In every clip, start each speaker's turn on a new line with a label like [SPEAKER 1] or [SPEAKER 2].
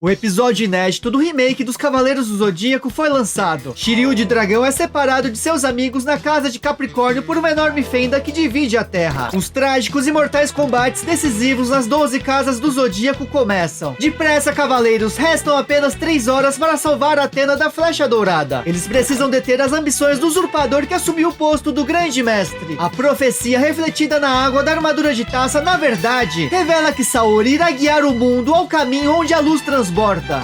[SPEAKER 1] O episódio inédito do remake dos Cavaleiros do Zodíaco foi lançado. Shiryu de Dragão é separado de seus amigos na casa de Capricórnio por uma enorme fenda que divide a Terra. Os trágicos e mortais combates decisivos nas 12 casas do Zodíaco começam. Depressa, cavaleiros, restam apenas 3 horas para salvar Athena da Flecha Dourada. Eles precisam deter as ambições do usurpador que assumiu o posto do Grande Mestre. A profecia refletida na água da armadura de taça, na verdade, revela que Saori irá guiar o mundo ao caminho onde a luz transborda.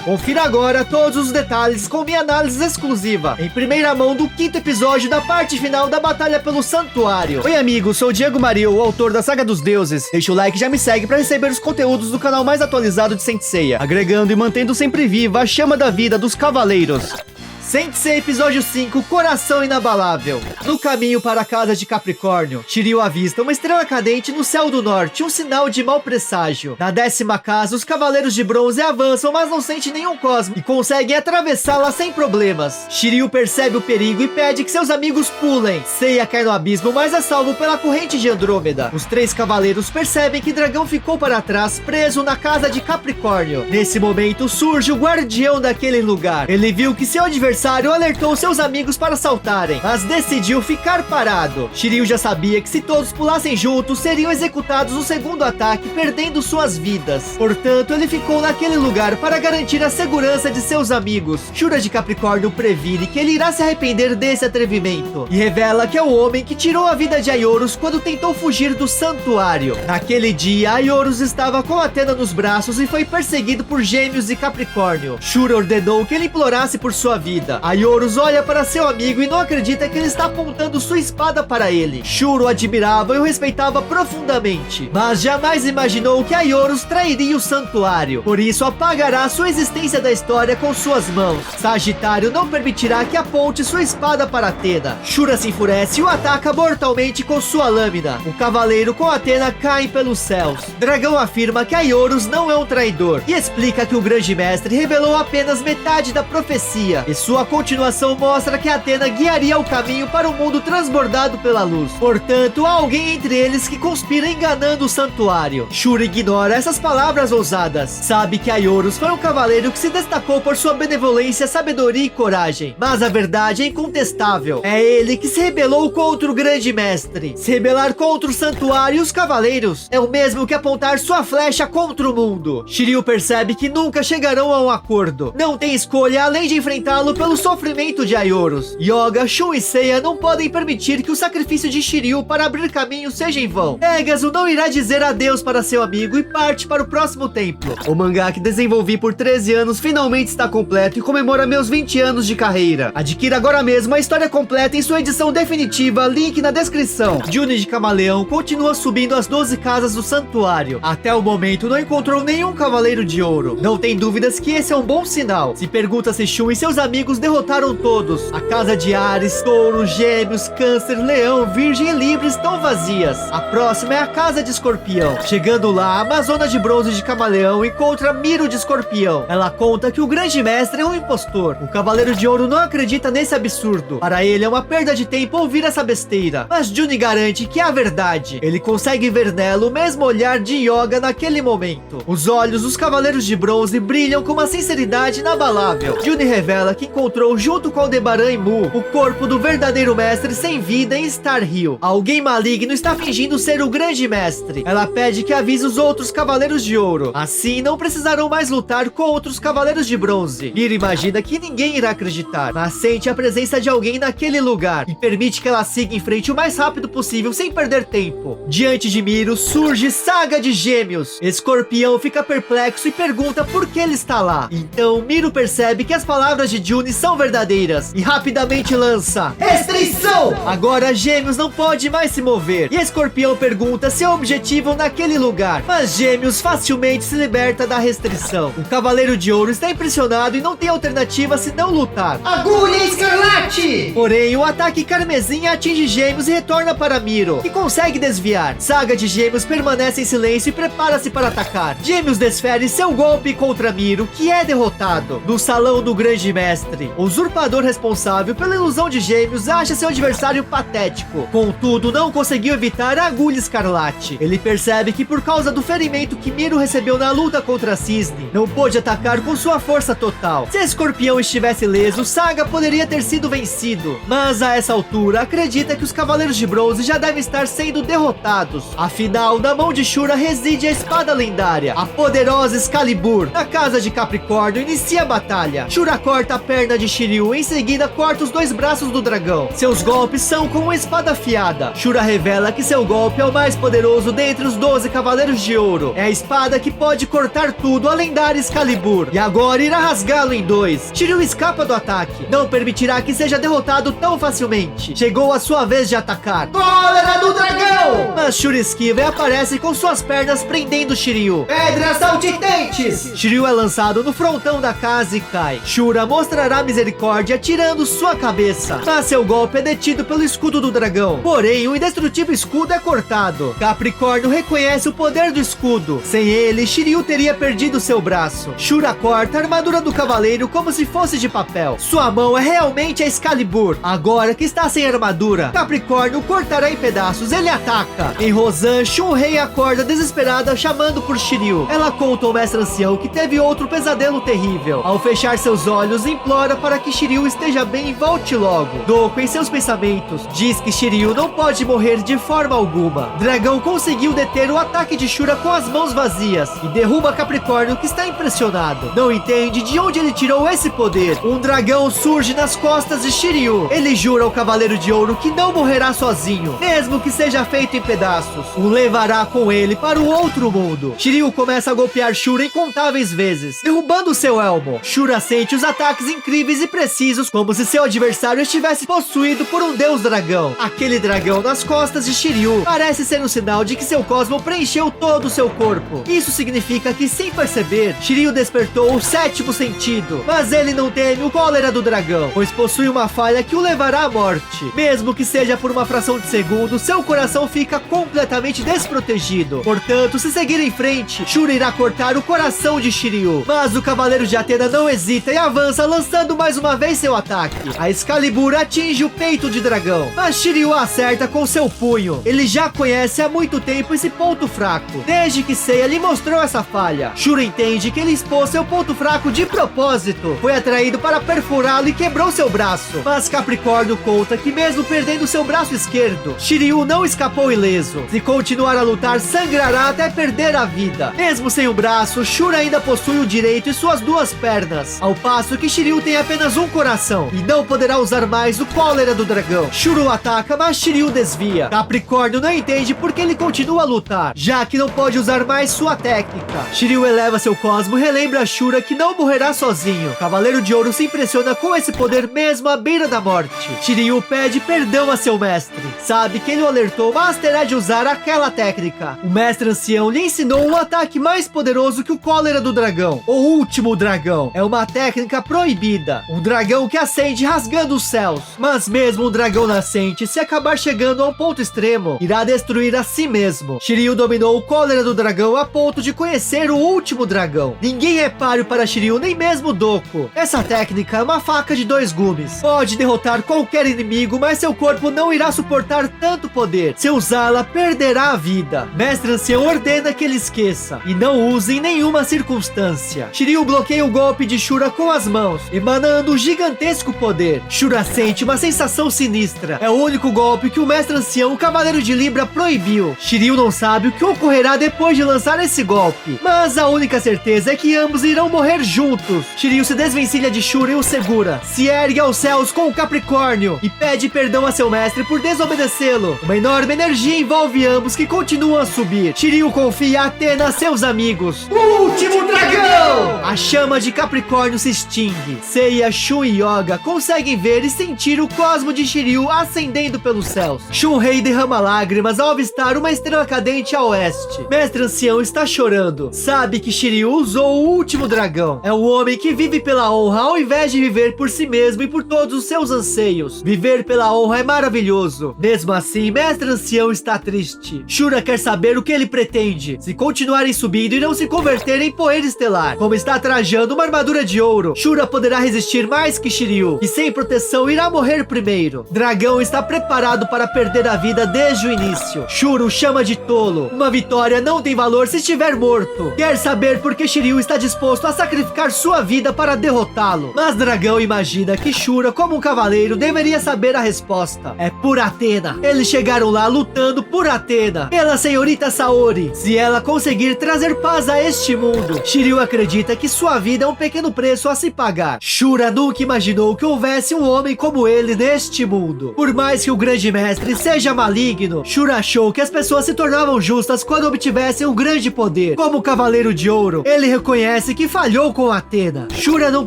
[SPEAKER 1] Confira agora todos os detalhes com minha análise exclusiva, em primeira mão do 5º episódio da parte final da Batalha pelo Santuário. Oi amigos, sou o Diego Maril, o autor da Saga dos Deuses. Deixa o like e já me segue para receber os conteúdos do canal mais atualizado de Saint Seiya, agregando e mantendo sempre viva a chama da vida dos cavaleiros. Saint Seiya Episódio 5, Coração Inabalável. No caminho para a casa de Capricórnio, Shiryu avista uma estrela cadente no céu do norte, um sinal de mau presságio. Na 10ª casa, os Cavaleiros de Bronze avançam, mas não sentem nenhum cosmo e conseguem atravessá-la sem problemas. Shiryu percebe o perigo e pede que seus amigos pulem. Seiya cai no abismo, mas é salvo pela corrente de Andrômeda. Os 3 cavaleiros percebem que Dragão ficou para trás, preso na casa de Capricórnio. Nesse momento, surge o guardião daquele lugar. Ele viu que seu adversário alertou seus amigos para saltarem, mas decidiu ficar parado. Shiryu já sabia que se todos pulassem juntos, seriam executados no segundo ataque, perdendo suas vidas. Portanto, ele ficou naquele lugar para garantir a segurança de seus amigos. Shura de Capricórnio previne que ele irá se arrepender desse atrevimento, e revela que é o homem que tirou a vida de Aioros quando tentou fugir do santuário. Naquele dia, Aioros estava com Athena nos braços e foi perseguido por Gêmeos e Capricórnio. Shura ordenou que ele implorasse por sua vida. Aioros olha para seu amigo e não acredita que ele está apontando sua espada para ele. Shura o admirava e o respeitava profundamente, mas jamais imaginou que Aioros trairia o santuário. Por isso apagará sua existência da história com suas mãos. Sagitário não permitirá que aponte sua espada para Athena. Shura se enfurece e o ataca mortalmente com sua lâmina. O cavaleiro com Athena cai pelos céus. Dragão afirma que Aioros não é um traidor e explica que o Grande Mestre revelou apenas metade da profecia, e sua continuação mostra que Athena guiaria o caminho para o mundo transbordado pela luz. Portanto, há alguém entre eles que conspira enganando o santuário. Shura ignora essas palavras ousadas. Sabe que Aioros foi um cavaleiro que se destacou por sua benevolência, sabedoria e coragem. Mas a verdade é incontestável. É ele que se rebelou contra o Grande Mestre. Se rebelar contra o santuário e os cavaleiros é o mesmo que apontar sua flecha contra o mundo. Shiryu percebe que nunca chegarão a um acordo. Não tem escolha além de enfrentá-lo pelo sofrimento de Aioros. Yoga, Shun e Seiya não podem permitir que o sacrifício de Shiryu para abrir caminho seja em vão. Pegasus não irá dizer adeus para seu amigo e parte para o próximo templo. O mangá que desenvolvi por 13 anos finalmente está completo e comemora meus 20 anos de carreira. Adquira agora mesmo a história completa em sua edição definitiva, link na descrição. Juni de Camaleão continua subindo as 12 casas do santuário. Até o momento não encontrou nenhum cavaleiro de ouro. Não tem dúvidas que esse é um bom sinal. Se pergunta se Shun e seus amigos derrotaram todos. A casa de Ares, Touro, Gêmeos, Câncer, Leão, Virgem e Libra estão vazias. A próxima é a casa de Escorpião. Chegando lá, a Amazona de Bronze de Camaleão encontra Miro de Escorpião. Ela conta que o Grande Mestre é um impostor. O Cavaleiro de Ouro não acredita nesse absurdo. Para ele é uma perda de tempo ouvir essa besteira. Mas Juni garante que é a verdade. Ele consegue ver nela o mesmo olhar de Yoga naquele momento. Os olhos dos Cavaleiros de Bronze brilham com uma sinceridade inabalável. Juni revela que encontrou junto com Aldebaran e Mu o corpo do verdadeiro mestre sem vida em Star Hill. Alguém maligno está fingindo ser o Grande Mestre. Ela pede que avise os outros Cavaleiros de Ouro. Assim não precisarão mais lutar contra os Cavaleiros de Bronze. Miro imagina que ninguém irá acreditar, mas sente a presença de alguém naquele lugar e permite que ela siga em frente o mais rápido possível sem perder tempo. Diante de Miro surge Saga de Gêmeos. Escorpião fica perplexo e pergunta por que ele está lá. Então Miro percebe que as palavras de Juni são verdadeiras e rapidamente lança restrição! Agora Gêmeos não pode mais se mover e Escorpião pergunta seu objetivo naquele lugar, mas Gêmeos facilmente se liberta da restrição. O Cavaleiro de Ouro está impressionado e não tem alternativa senão lutar. Agulha Escarlate! Porém, o ataque carmesim atinge Gêmeos e retorna para Miro, que consegue desviar. Saga de Gêmeos permanece em silêncio e prepara-se para atacar. Gêmeos desfere seu golpe contra Miro, que é derrotado. No salão do Grande Mestre, Cisne. O usurpador responsável pela ilusão de gêmeos acha seu adversário patético. Contudo, não conseguiu evitar a agulha escarlate. Ele percebe que por causa do ferimento que Miro recebeu na luta contra Cisne, não pôde atacar com sua força total. Se Escorpião estivesse ileso, Saga poderia ter sido vencido. Mas a essa altura, acredita que os Cavaleiros de Bronze já devem estar sendo derrotados. Afinal, na mão de Shura reside a espada lendária, a poderosa Excalibur. Na casa de Capricórnio, inicia a batalha. Shura corta a perna de Shiryu, em seguida corta os dois braços do dragão. Seus golpes são com uma espada afiada. Shura revela que seu golpe é o mais poderoso dentre os 12 Cavaleiros de Ouro. É a espada que pode cortar tudo, a lendária Excalibur. E agora irá rasgá-lo em dois. Shiryu escapa do ataque. Não permitirá que seja derrotado tão facilmente. Chegou a sua vez de atacar. Cólera do dragão! Mas Shura esquiva e aparece com suas pernas prendendo Shiryu. Pedras saltitantes! Shiryu é lançado no frontão da casa e cai. Shura mostrará misericórdia tirando sua cabeça. Mas seu golpe é detido pelo escudo do dragão. Porém, o indestrutível escudo é cortado. Capricórnio reconhece o poder do escudo. Sem ele, Shiryu teria perdido seu braço. Shura corta a armadura do cavaleiro como se fosse de papel. Sua mão é realmente a Excalibur. Agora que está sem armadura, Capricórnio cortará em pedaços. Ele ataca. Em Rozan, Shunrei acorda desesperada chamando por Shiryu. Ela conta ao mestre ancião que teve outro pesadelo terrível. Ao fechar seus olhos, implora para que Shiryu esteja bem e volte logo. Doku, em seus pensamentos, diz que Shiryu não pode morrer de forma alguma. Dragão conseguiu deter o ataque de Shura com as mãos vazias e derruba Capricórnio, que está impressionado. Não entende de onde ele tirou esse poder. Um dragão surge nas costas de Shiryu. Ele jura ao Cavaleiro de Ouro que não morrerá sozinho, mesmo que seja feito em pedaços. O levará com ele para o outro mundo. Shiryu começa a golpear Shura incontáveis vezes, derrubando seu elmo. Shura sente os ataques incríveis e precisos, como se seu adversário estivesse possuído por um deus dragão. Aquele dragão nas costas de Shiryu parece ser um sinal de que seu cosmo preencheu todo o seu corpo. Isso significa que, sem perceber, Shiryu despertou o sétimo sentido. Mas ele não teme o cólera do dragão, pois possui uma falha que o levará à morte. Mesmo que seja por uma fração de segundo, seu coração fica completamente desprotegido. Portanto, se seguir em frente, Shura irá cortar o coração de Shiryu. Mas o Cavaleiro de Atena não hesita e avança, lançando mais uma vez seu ataque. A Excalibur atinge o peito de dragão, mas Shiryu acerta com seu punho. Ele já conhece há muito tempo esse ponto fraco, desde que Seiya lhe mostrou essa falha. Shura entende que ele expôs seu ponto fraco de propósito. Foi atraído para perfurá-lo e quebrou seu braço. Mas Capricórnio conta que mesmo perdendo seu braço esquerdo, Shiryu não escapou ileso. Se continuar a lutar, sangrará até perder a vida. Mesmo sem o braço, Shura ainda possui o direito e suas duas pernas, ao passo que Shiryu tem apenas um coração e não poderá usar mais o cólera do dragão. Shura ataca, mas Shiryu desvia. Capricórnio não entende porque ele continua a lutar, já que não pode usar mais sua técnica. Shiryu eleva seu cosmo e relembra a Shura que não morrerá sozinho. Cavaleiro de Ouro se impressiona com esse poder mesmo à beira da morte. Shiryu pede perdão a seu mestre. Sabe que ele o alertou, mas terá de usar aquela técnica. O mestre ancião lhe ensinou um ataque mais poderoso que o cólera do dragão. O último dragão. É uma técnica proibida. Um dragão que acende rasgando os céus. Mas mesmo um dragão nascente, se acabar chegando a um ponto extremo, irá destruir a si mesmo. Shiryu dominou o cólera do dragão a ponto de conhecer o último dragão. Ninguém é páreo para Shiryu, nem mesmo Doku. Essa técnica é uma faca de dois gumes. Pode derrotar qualquer inimigo, mas seu corpo não irá suportar tanto poder. Se usá-la, perderá a vida. Mestre ancião ordena que ele esqueça e não use em nenhuma circunstância. Shiryu bloqueia o golpe de Shura com as mãos, emanando um gigantesco poder. Shura sente uma sensação sinistra. É o único golpe que o mestre ancião, o Cavaleiro de Libra, proibiu. Shiryu não sabe o que ocorrerá depois de lançar esse golpe, mas a única certeza é que ambos irão morrer juntos. Shiryu se desvencilha de Shura e o segura. Se ergue aos céus com o Capricórnio e pede perdão a seu mestre por desobedecê-lo. Uma enorme energia envolve ambos que continuam a subir. Shiryu confia a Atena a seus amigos. Último dragão! A chama de Capricórnio se extingue. Seiya, Shun e Yoga conseguem ver e sentir o cosmo de Shiryu ascendendo pelos céus. Shunrei derrama lágrimas ao avistar uma estrela cadente a oeste. Mestre ancião está chorando. Sabe que Shiryu usou o último dragão. É um homem que vive pela honra ao invés de viver por si mesmo e por todos os seus anseios. Viver pela honra é maravilhoso. Mesmo assim, Mestre Ancião está triste. Shura quer saber o que ele pretende. Se continuarem subindo, irão se converter em poeira estelar. Como está trajando uma armadura de ouro, Shura poderá resistir mais que Shiryu, que sem proteção irá morrer primeiro. Dragão está preparado para perder a vida desde o início. Shura o chama de tolo. Uma vitória não tem valor se estiver morto. Quer saber por que Shiryu está disposto a sacrificar sua vida para derrotá-lo. Mas Dragão imagina que Shura, como um cavaleiro, deveria saber a resposta. É por Athena. Eles chegaram lá lutando por Athena, pela senhorita Saori. Se ela conseguir trazer paz a este mundo, Shiryu acredita que sua vida é um pequeno preço a se pagar. Shura nunca imaginou que houvesse um homem como ele neste mundo. Por mais que o grande mestre seja maligno, Shura achou que as pessoas se tornavam justas quando obtivessem um grande poder. Como Cavaleiro de Ouro, ele reconhece que falhou com Athena. Shura não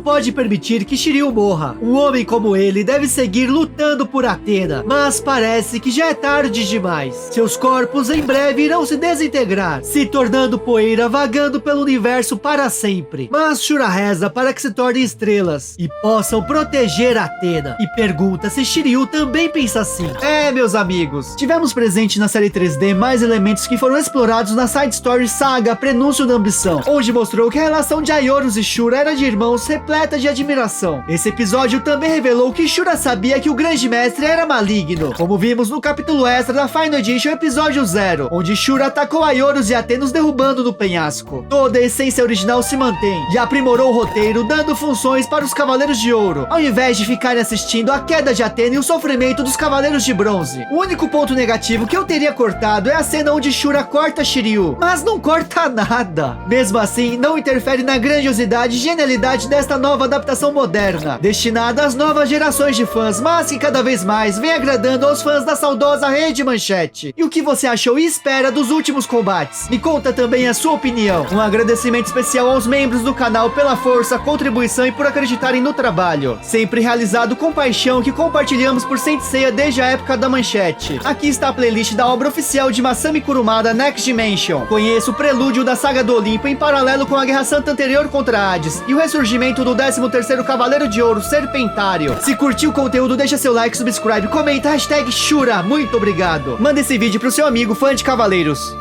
[SPEAKER 1] pode permitir que Shiryu morra. Um homem como ele deve seguir lutando por Athena, mas parece que já é tarde demais. Seus corpos em breve irão se desintegrar, se tornando poeira vagando pelo universo para sempre. Mas Shura reza para que se tornem estrelas e possam proteger Athena. E pergunta se Shiryu também pensa assim. Meus amigos, tivemos presente na série 3D mais elementos que foram explorados na Side Story Saga Prenúncio da Ambição, onde mostrou que a relação de Aioros e Shura era de irmãos repleta de admiração. Esse episódio também revelou que Shura sabia que o grande mestre era maligno, como vimos no capítulo extra da Final Edition episódio 0, onde Shura atacou Aioros e Atenos derrubando no penhasco. Toda a essência original se mantém, e aprimorou o roteiro dando funções para os Cavaleiros de Ouro, ao invés de ficarem assistindo a queda de Athena e o sofrimento dos Cavaleiros de Bronze. O único ponto negativo que eu teria cortado é a cena onde Shura corta Shiryu, mas não corta nada. Mesmo assim, não interfere na grandiosidade e genialidade desta nova adaptação moderna, destinada às novas gerações de fãs, mas que cada vez mais vem agradando aos fãs da saudosa Rede Manchete. E o que você achou e espera dos últimos combates? Me conta também a sua opinião. Um agradecimento especial aos membros do canal pela força, contribuição e por acreditarem no trabalho, sempre realizado com paixão, que compartilhamos por Saint Seiya desde a época da Manchete. Aqui está a playlist da obra oficial de Masami Kurumada, Next Dimension. Conheça o prelúdio da Saga do Olimpo em paralelo com a Guerra Santa anterior contra Hades e o ressurgimento do 13º Cavaleiro de Ouro, Serpentário. Se curtiu o conteúdo, deixa seu like, subscribe, comenta, hashtag Shura. Muito obrigado. Manda esse vídeo pro seu amigo fã de cavaleiros.